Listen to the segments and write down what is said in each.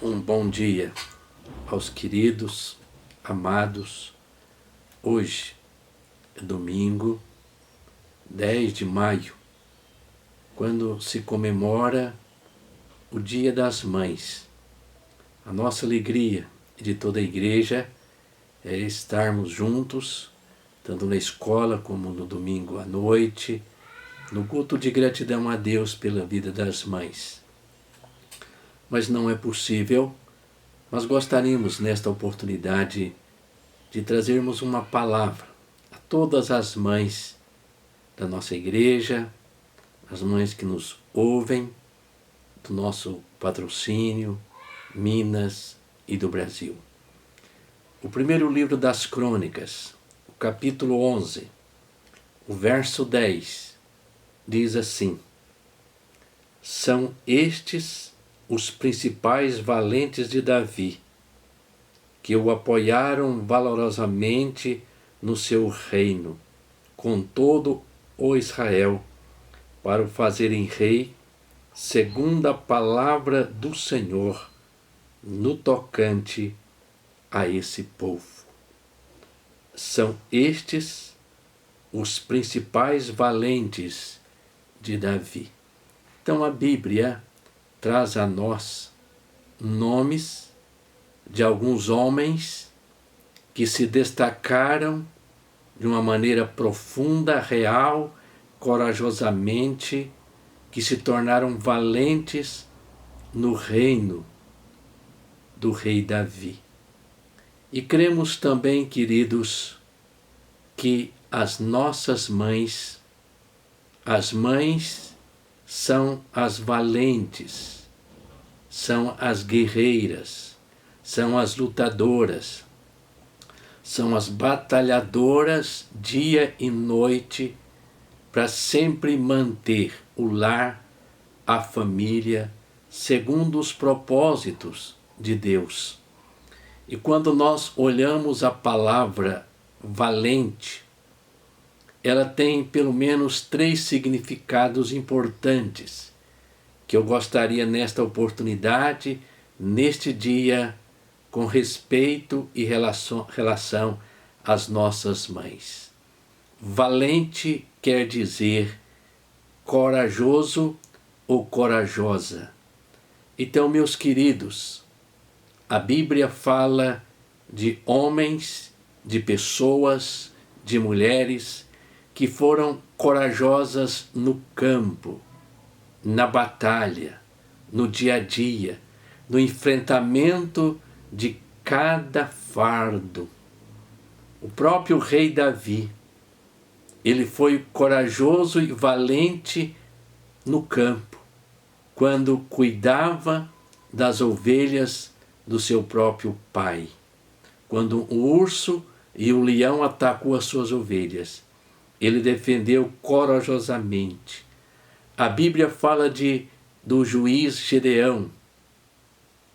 Um bom dia aos queridos, amados. Hoje é domingo, 10 de maio, quando se comemora o Dia das Mães. A nossa alegria e de toda a igreja é estarmos juntos, tanto na escola como no domingo à noite, no culto de gratidão a Deus pela vida das mães. Mas não é possível. Nós gostaríamos, nesta oportunidade, de trazermos uma palavra a todas as mães da nossa igreja, as mães que nos ouvem, do nosso patrocínio, Minas e do Brasil. O primeiro livro das Crônicas, o capítulo 11, o verso 10, diz assim: São estes os principais valentes de Davi, que o apoiaram valorosamente no seu reino, com todo o Israel, para o fazerem rei, segundo a palavra do Senhor, no tocante a esse povo. São estes os principais valentes de Davi. Então a Bíblia traz a nós nomes de alguns homens que se destacaram de uma maneira profunda, real, corajosamente, que se tornaram valentes no reino do rei Davi. E cremos também, queridos, que as nossas mães, as mães são as valentes, são as guerreiras, são as lutadoras, são as batalhadoras dia e noite para sempre manter o lar, a família, segundo os propósitos de Deus. E quando nós olhamos a palavra valente, ela tem pelo menos 3 significados importantes que eu gostaria nesta oportunidade, neste dia, com respeito e relação às nossas mães. Valente quer dizer corajoso ou corajosa. Então, meus queridos, a Bíblia fala de homens, de pessoas, de mulheres que foram corajosas no campo, na batalha, no dia a dia, no enfrentamento de cada fardo. O próprio rei Davi, ele foi corajoso e valente no campo, quando cuidava das ovelhas do seu próprio pai. Quando o urso e o leão atacou as suas ovelhas, ele defendeu corajosamente. A Bíblia fala do juiz Gedeão,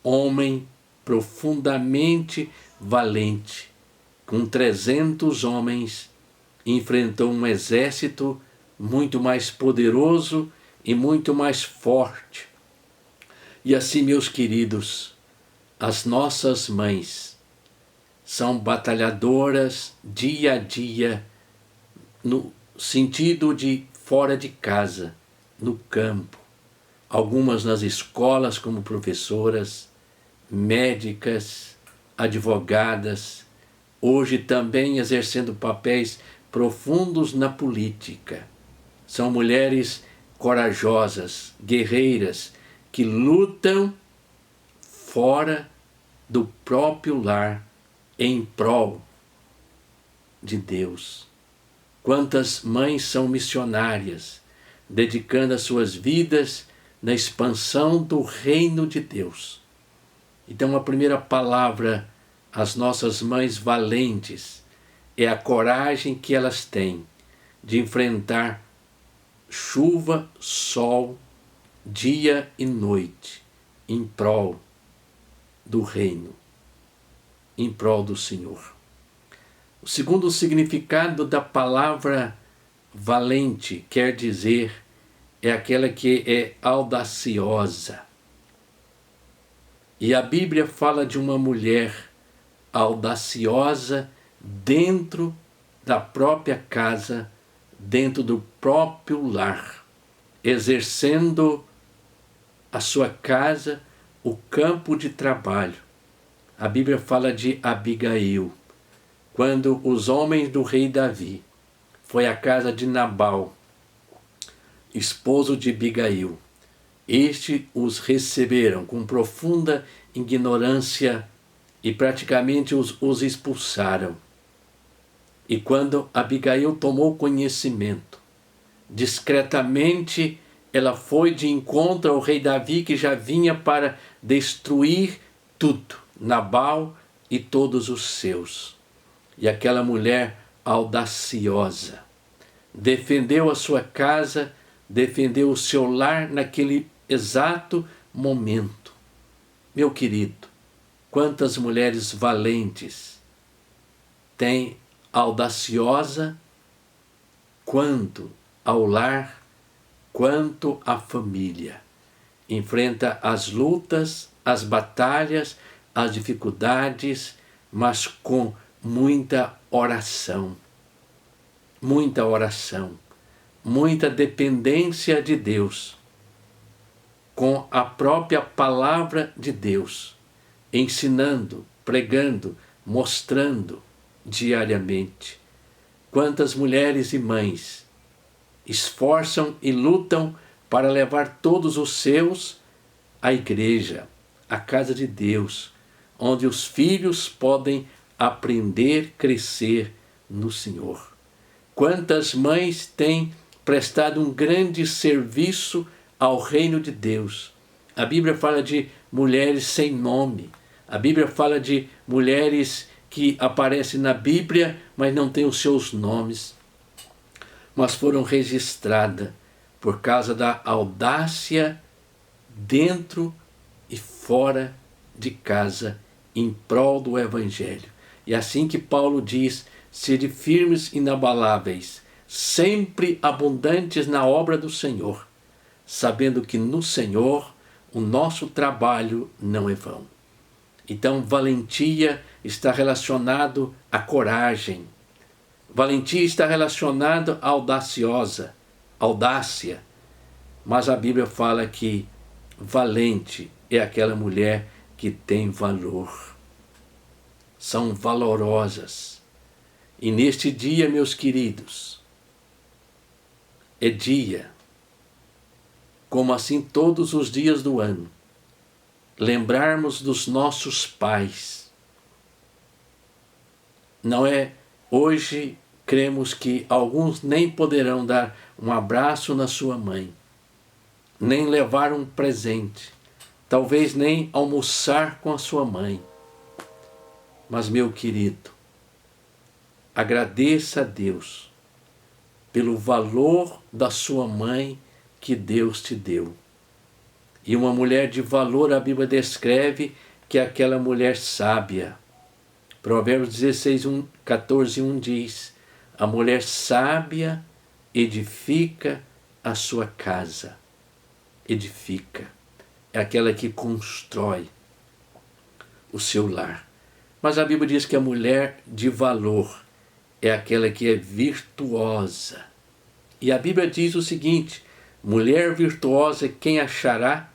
homem profundamente valente, com 300 homens, enfrentou um exército muito mais poderoso e muito mais forte. E assim, meus queridos, as nossas mães são batalhadoras dia a dia, no sentido de fora de casa, no campo. Algumas nas escolas como professoras, médicas, advogadas, hoje também exercendo papéis profundos na política. São mulheres corajosas, guerreiras, que lutam fora do próprio lar em prol de Deus. Quantas mães são missionárias, dedicando as suas vidas na expansão do reino de Deus. Então, a primeira palavra às nossas mães valentes é a coragem que elas têm de enfrentar chuva, sol, dia e noite, em prol do reino, em prol do Senhor. O segundo significado da palavra valente quer dizer é aquela que é audaciosa. E a Bíblia fala de uma mulher audaciosa dentro da própria casa, dentro do próprio lar, exercendo a sua casa, o campo de trabalho. A Bíblia fala de Abigail, quando os homens do rei Davi foi à casa de Nabal, esposo de Abigail. Este os receberam com profunda ignorância e praticamente os expulsaram. E quando Abigail tomou conhecimento, discretamente ela foi de encontro ao rei Davi, que já vinha para destruir tudo, Nabal e todos os seus. E aquela mulher audaciosa defendeu a sua casa, defendeu o seu lar naquele exato momento. Meu querido, quantas mulheres valentes têm audaciosa quanto ao lar, quanto à família. Enfrenta as lutas, as batalhas, as dificuldades, mas com muita oração, muita dependência de Deus, com a própria palavra de Deus, ensinando, pregando, mostrando diariamente. Quantas mulheres e mães esforçam e lutam para levar todos os seus à igreja, à casa de Deus, onde os filhos podem aprender, crescer no Senhor. Quantas mães têm prestado um grande serviço ao reino de Deus. A Bíblia fala de mulheres sem nome. A Bíblia fala de mulheres que aparecem na Bíblia, mas não têm os seus nomes, mas foram registradas por causa da audácia dentro e fora de casa, em prol do Evangelho. E assim que Paulo diz: sede firmes e inabaláveis, sempre abundantes na obra do Senhor, sabendo que no Senhor o nosso trabalho não é vão. Então, valentia está relacionado à coragem. Valentia está relacionado à audácia. Mas a Bíblia fala que valente é aquela mulher que tem valor. São valorosas. E neste dia, meus queridos, é dia, como assim todos os dias do ano, lembrarmos dos nossos pais. Não é hoje, cremos que alguns nem poderão dar um abraço na sua mãe, nem levar um presente, talvez nem almoçar com a sua mãe. Mas, meu querido, agradeça a Deus pelo valor da sua mãe que Deus te deu. E uma mulher de valor, a Bíblia descreve que é aquela mulher sábia. Provérbios 14:1 diz: a mulher sábia edifica a sua casa. Edifica. É aquela que constrói o seu lar. Mas a Bíblia diz que a mulher de valor é aquela que é virtuosa. E a Bíblia diz o seguinte: mulher virtuosa, quem achará?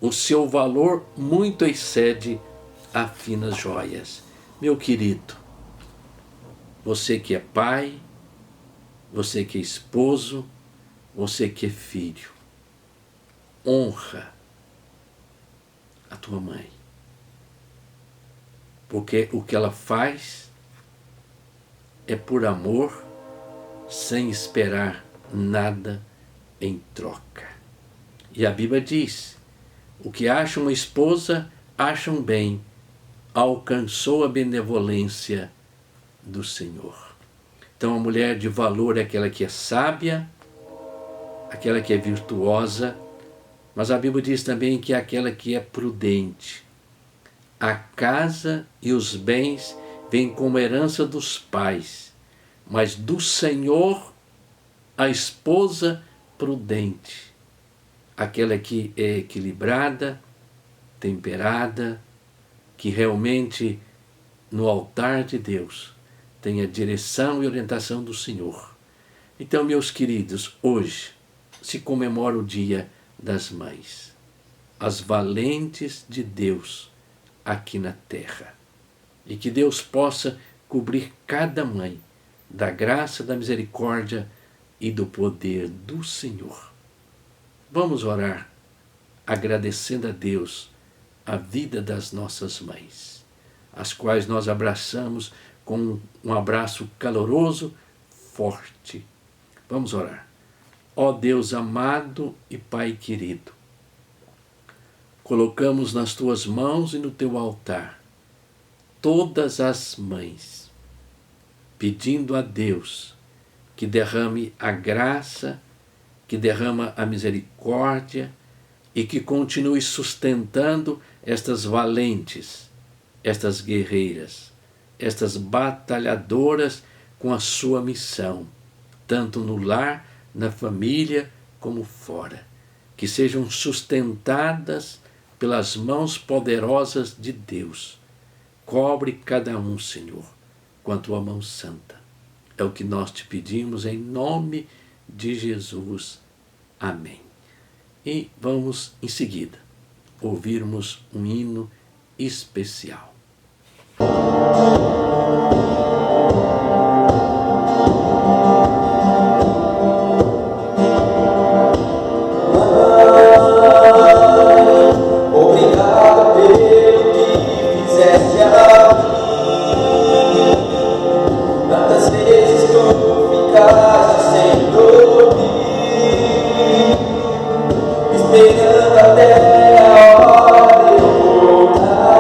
O seu valor muito excede a finas joias. Meu querido, você que é pai, você que é esposo, você que é filho, honra a tua mãe. Porque o que ela faz é por amor, sem esperar nada em troca. E a Bíblia diz: o que acha uma esposa, acham bem, alcançou a benevolência do Senhor. Então a mulher de valor é aquela que é sábia, aquela que é virtuosa, mas a Bíblia diz também que é aquela que é prudente. A casa e os bens vêm como herança dos pais, mas do Senhor a esposa prudente, aquela que é equilibrada, temperada, que realmente no altar de Deus tenha direção e orientação do Senhor. Então, meus queridos, hoje se comemora o Dia das Mães, as valentes de Deus aqui na terra. E que Deus possa cobrir cada mãe da graça, da misericórdia e do poder do Senhor. Vamos orar agradecendo a Deus a vida das nossas mães, as quais nós abraçamos com um abraço caloroso, forte. Vamos orar. Ó Deus amado e Pai querido, colocamos nas tuas mãos e no teu altar todas as mães, pedindo a Deus que derrame a graça, que derrama a misericórdia e que continue sustentando estas valentes, estas guerreiras, estas batalhadoras com a sua missão, tanto no lar, na família, como fora. Que sejam sustentadas pelas mãos poderosas de Deus. Cobre cada um, Senhor, com a tua mão santa. É o que nós te pedimos em nome de Jesus. Amém. E vamos, em seguida, ouvirmos um hino especial. Obrigado pelo que fizeste a mim. Tantas vezes tu ficaste sem dormir, esperando até a hora de eu voltar.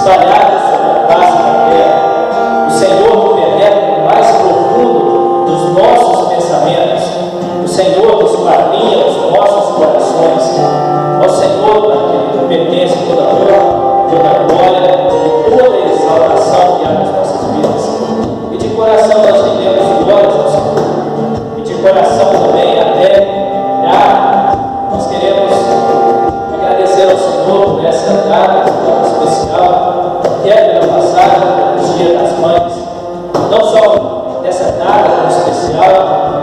espalhadas sobre a face da terra. O Senhor penetra no mais profundo dos nossos pensamentos. O Senhor esquadrinha os nossos corações. Ao Senhor, que pertence toda a honra, toda a glória e toda a exaltação que há nas nossas vidas. E de coração nós rendemos glórias ao Senhor. E de coração também, até grato, nós queremos agradecer ao Senhor por essa data tão especial, que é pela passagem do Dia das Mães. Não só dessa data tão especial,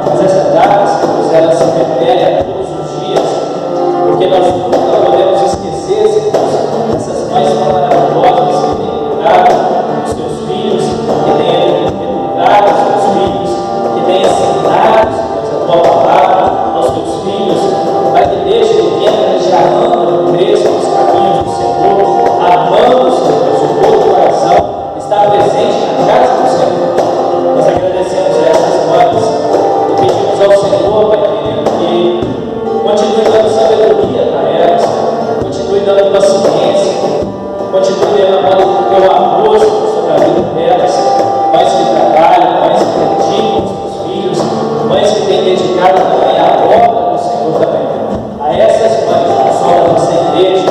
mas essa data, pois ela se repete a todos os dias, porque nós nunca podemos esquecer, Senhor, essas mães tão maravilhosas que têm cuidado dos seus filhos, que têm educado os seus filhos, que têm ensinado, Senhor, a tua palavra aos teus filhos, para que desde pequena eles já andam no crescem nos caminhos do Senhor, amando o Senhor de todo o coração, está presente na casa do Senhor. Nós agradecemos a essas mães e pedimos ao Senhor, Pai querido, que continue dando sabedoria para elas, continue dando paciência, continue derramando o teu amor sobre a vida delas, mães que trabalham, mães que dedicam os seus filhos, mães que têm dedicado também a obra do Senhor também. A essas mães, não só da nossa igreja,